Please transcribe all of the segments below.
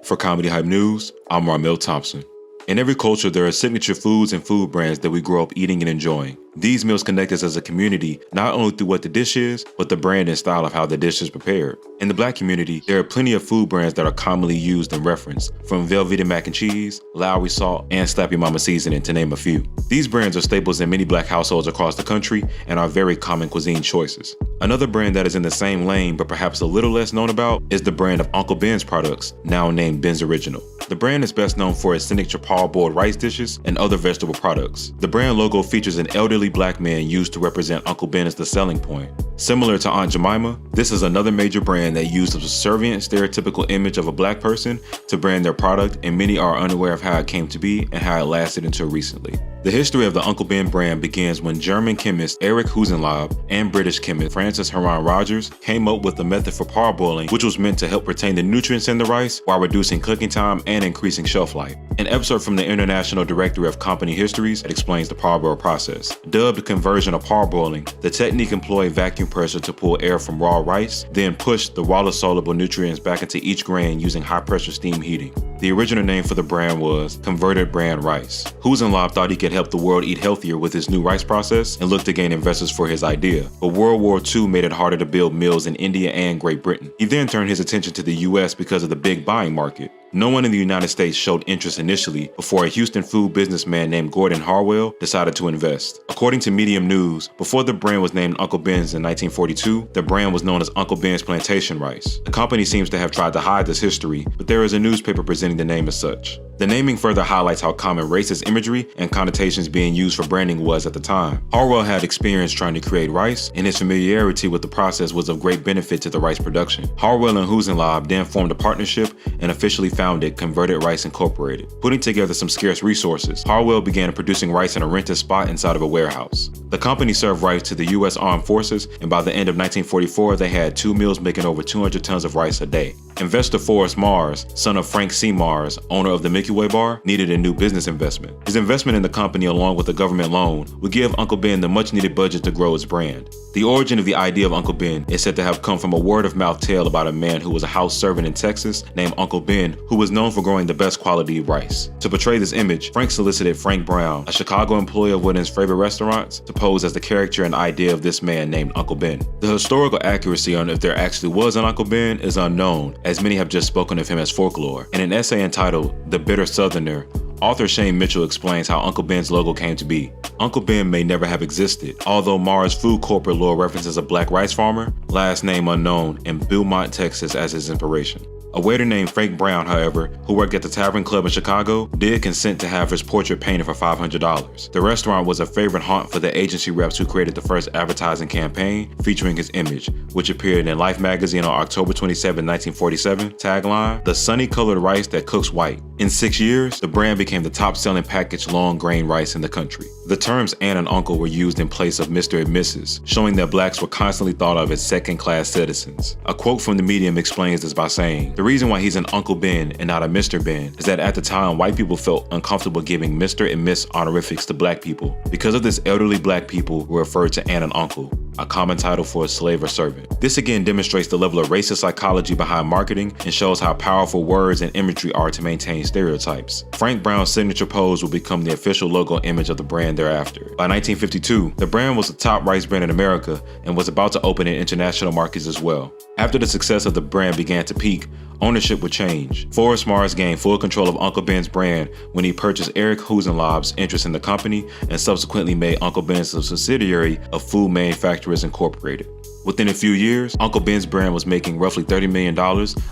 For Comedy Hype News, I'm Ramil Thompson. In every culture, there are signature foods and food brands that we grow up eating and enjoying. These meals connect us as a community, not only through what the dish is, but the brand and style of how the dish is prepared. In the Black community, there are plenty of food brands that are commonly used and referenced, from Velveeta mac and cheese, Lowry salt, and Slap Your Mama seasoning, to name a few. These brands are staples in many Black households across the country and are very common cuisine choices. Another brand that is in the same lane, but perhaps a little less known about, is the brand of Uncle Ben's products, now named Ben's Original. The brand is best known for its signature parboiled rice dishes and other vegetable products. The brand logo features an elderly Black man used to represent Uncle Ben as the selling point. Similar to Aunt Jemima, this is another major brand that used a subservient, stereotypical image of a Black person to brand their product, and many are unaware of how it came to be and how it lasted until recently. The history of the Uncle Ben brand begins when German chemist Erich Husenlaub and British chemist Francis Heron Rogers came up with a method for parboiling, which was meant to help retain the nutrients in the rice while reducing cooking time and increasing shelf life. An excerpt from the International Directory of Company Histories that explains the parboil process. Dubbed conversion of parboiling, the technique employed vacuum pressure to pull air from raw rice, then push the water-soluble nutrients back into each grain using high-pressure steam heating. The original name for the brand was Converted Bran Rice. Husenlaub thought he could help the world eat healthier with his new rice process and looked to gain investors for his idea. But World War II made it harder to build mills in India and Great Britain. He then turned his attention to the US because of the big buying market. No one in the United States showed interest initially before a Houston food businessman named Gordon Harwell decided to invest. According to Medium News, before the brand was named Uncle Ben's in 1942, the brand was known as Uncle Ben's Plantation Rice. The company seems to have tried to hide this history, but there is a newspaper presenting the name as such. The naming further highlights how common racist imagery and connotations being used for branding was at the time. Harwell had experience trying to create rice, and his familiarity with the process was of great benefit to the rice production. Harwell and Husenlaub then formed a partnership and officially founded Converted Rice Incorporated. Putting together some scarce resources, Harwell began producing rice in a rented spot inside of a warehouse. The company served rice to the U.S. Armed Forces, and by the end of 1944, they had 2 mills making over 200 tons of rice a day. Investor Forrest Mars, son of Frank C. Mars, owner of the Milky Way Bar, needed a new business investment. His investment in the company, along with a government loan, would give Uncle Ben the much-needed budget to grow its brand. The origin of the idea of Uncle Ben is said to have come from a word-of-mouth tale about a man who was a house servant in Texas named Uncle Ben, who was known for growing the best quality rice. To portray this image, Frank solicited Frank Brown, a Chicago employee of one of his favorite restaurants, to pose as the character and idea of this man named Uncle Ben. The historical accuracy on if there actually was an Uncle Ben is unknown, as many have just spoken of him as folklore. In an essay entitled The Bitter Southerner, author Shane Mitchell explains how Uncle Ben's logo came to be. Uncle Ben may never have existed, although Mars Food corporate lore references a Black rice farmer, last name unknown, in Beaumont, Texas as his inspiration. A waiter named Frank Brown, however, who worked at the Tavern Club in Chicago, did consent to have his portrait painted for $500. The restaurant was a favorite haunt for the agency reps who created the first advertising campaign featuring his image, which appeared in Life magazine on October 27, 1947, tagline, "The sunny colored rice that cooks white." In 6 years, the brand became the top-selling packaged long-grain rice in the country. The terms aunt and uncle were used in place of Mr. and Mrs., showing that Blacks were constantly thought of as second-class citizens. A quote from the Medium explains this by saying, "The reason why he's an Uncle Ben and not a Mr. Ben is that at the time, white people felt uncomfortable giving Mr. and Miss honorifics to Black people. Because of this, elderly Black people were referred to aunt and uncle, a common title for a slave or servant." This again demonstrates the level of racist psychology behind marketing and shows how powerful words and imagery are to maintain stereotypes. Frank Brown's signature pose would become the official logo image of the brand thereafter. By 1952, the brand was the top rice brand in America and was about to open in international markets as well. After the success of the brand began to peak, ownership would change. Forrest Mars gained full control of Uncle Ben's brand when he purchased Erich Husenlaub's interest in the company and subsequently made Uncle Ben's a subsidiary of Food Manufacturers Incorporated. Within a few years, Uncle Ben's brand was making roughly $30 million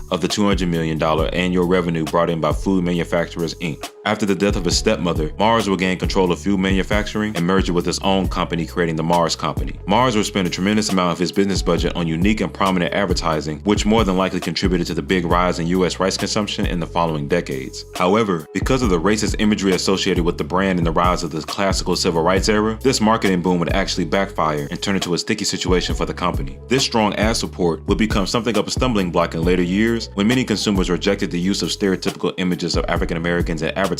of the $200 million annual revenue brought in by Food Manufacturers, Inc. After the death of his stepmother, Mars would gain control of food manufacturing and merge it with his own company, creating the Mars Company. Mars would spend a tremendous amount of his business budget on unique and prominent advertising, which more than likely contributed to the big rise in U.S. rice consumption in the following decades. However, because of the racist imagery associated with the brand and the rise of the classical civil rights era, this marketing boom would actually backfire and turn into a sticky situation for the company. This strong ad support would become something of a stumbling block in later years when many consumers rejected the use of stereotypical images of African Americans in advertising.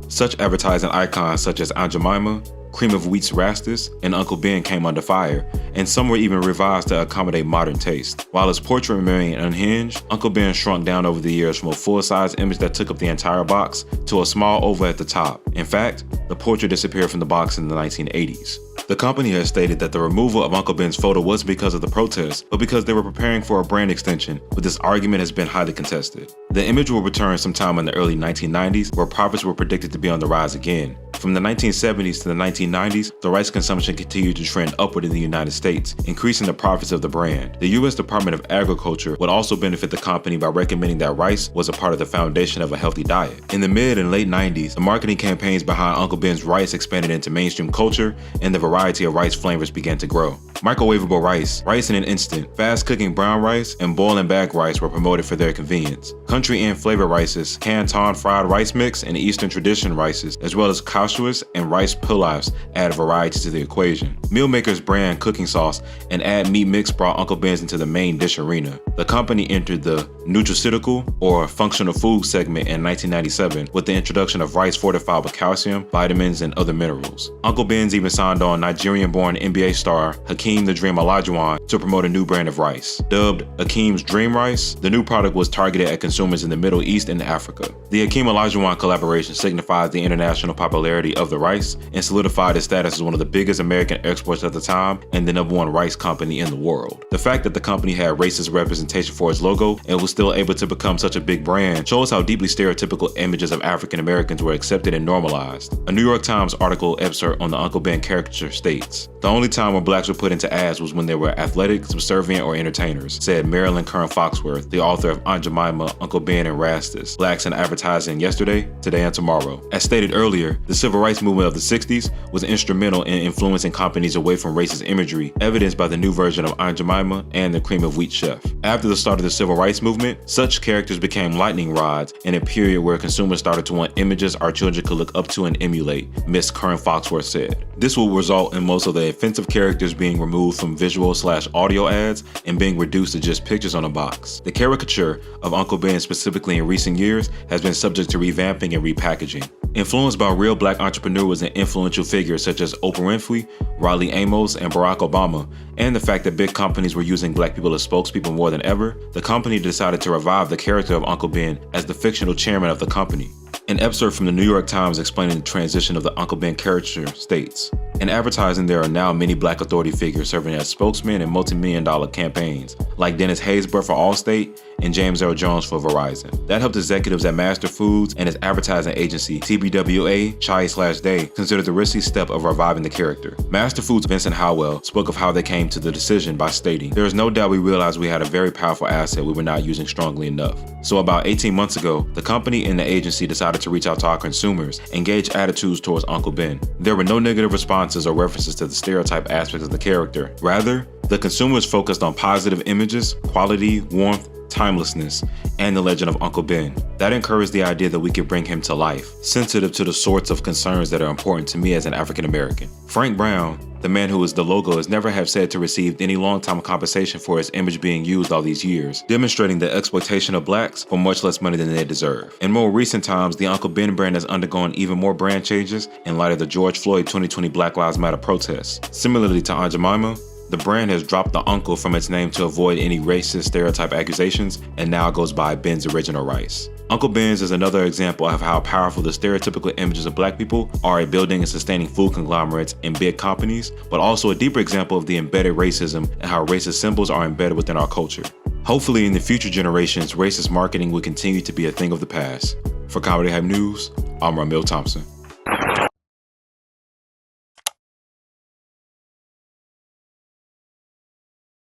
Such advertising icons such as Aunt Jemima, Cream of Wheat's Rastus, and Uncle Ben came under fire, and some were even revised to accommodate modern taste. While his portrait remained unhinged, Uncle Ben shrunk down over the years from a full-size image that took up the entire box to a small oval at the top. In fact, the portrait disappeared from the box in the 1980s. The company has stated that the removal of Uncle Ben's photo wasn't because of the protests, but because they were preparing for a brand extension, but this argument has been highly contested. The image will return sometime in the early 1990s, where profits were predicted to be on the rise again. From the 1970s to the 1990s, the rice consumption continued to trend upward in the United States, increasing the profits of the brand. The U.S. Department of Agriculture would also benefit the company by recommending that rice was a part of the foundation of a healthy diet. In the mid and late 90s, the marketing campaigns behind Uncle Ben's rice expanded into mainstream culture, and the variety of rice flavors began to grow. Microwavable rice, rice in an instant, fast-cooking brown rice, and boil and bag rice were promoted for their convenience. Country Inn flavor rices, Canton fried rice mix, and Eastern tradition rices, as well as kashuas and rice pilafs add variety to the equation. Mealmaker's brand cooking sauce and add meat mix brought Uncle Ben's into the main dish arena. The company entered the nutraceutical or functional food segment in 1997 with the introduction of rice fortified with calcium, vitamins, and other minerals. Uncle Ben's even signed on Nigerian-born NBA star Hakeem the Dream Olajuwon to promote a new brand of rice. Dubbed Hakeem's Dream Rice, the new product was targeted at consumers in the Middle East and Africa. The Hakeem Olajuwon collaboration signifies the international popularity of the rice and solidified its status as one of the biggest American exports at the time and the #1 rice company in the world. The fact that the company had racist representation for its logo and was still able to become such a big brand shows how deeply stereotypical images of African Americans were accepted and normalized. A New York Times article excerpt on the Uncle Ben caricature states, "The only time when blacks were put into ads was when they were athletic, subservient, or entertainers," said Marilyn Kern Foxworth, the author of Aunt Jemima, Uncle Ben, and Rastus, Blacks in Advertising Yesterday, Today, and Tomorrow. As stated earlier, the civil rights movement of the 60s was instrumental in influencing companies away from racist imagery, evidenced by the new version of Aunt Jemima and the Cream of Wheat chef. After the start of the civil rights movement, such characters became lightning rods in a period where consumers started to want images our children could look up to and emulate, Miss Kern Foxworth said. This will result in most of the offensive characters being removed from visual/audio ads and being reduced to just pictures on a box. The caricature of Uncle Ben specifically in recent years has been subject to revamping and repackaging. Influenced by real black entrepreneurs and influential figures such as Oprah Winfrey, Riley Amos, and Barack Obama, and the fact that big companies were using black people as spokespeople more than ever, the company decided to revive the character of Uncle Ben as the fictional chairman of the company. An excerpt from the New York Times explaining the transition of the Uncle Ben caricature states, "In advertising, there are now many black authority figures serving as spokesmen in multi-million-dollar campaigns, like Dennis Haysbert for Allstate and James Earl Jones for Verizon. That helped executives at Master Foods and its advertising agency, TBWA, Chai/Day, consider the risky step of reviving the character. Master Foods' Vincent Howell spoke of how they came to the decision by stating, "There is no doubt we realized we had a very powerful asset we were not using strongly enough. So about 18 months ago, the company and the agency decided to reach out to our consumers and gauge attitudes towards Uncle Ben. There were no negative responses or references to the stereotype aspects of the character. Rather, the consumers focused on positive images, quality, warmth, timelessness, and the legend of Uncle Ben. That encouraged the idea that we could bring him to life, sensitive to the sorts of concerns that are important to me as an African American." Frank Brown, the man who is the logo, has never have said to receive any long-time compensation for his image being used all these years, demonstrating the exploitation of blacks for much less money than they deserve. In more recent times, the Uncle Ben brand has undergone even more brand changes in light of the George Floyd 2020 Black Lives Matter protests. Similarly to Aunt Jemima, the brand has dropped the Uncle from its name to avoid any racist stereotype accusations and now goes by Ben's Original Rice. Uncle Ben's is another example of how powerful the stereotypical images of black people are at building and sustaining food conglomerates and big companies, but also a deeper example of the embedded racism and how racist symbols are embedded within our culture. Hopefully in the future generations, racist marketing will continue to be a thing of the past. For Comedy Hype News, I'm Ramil Thompson.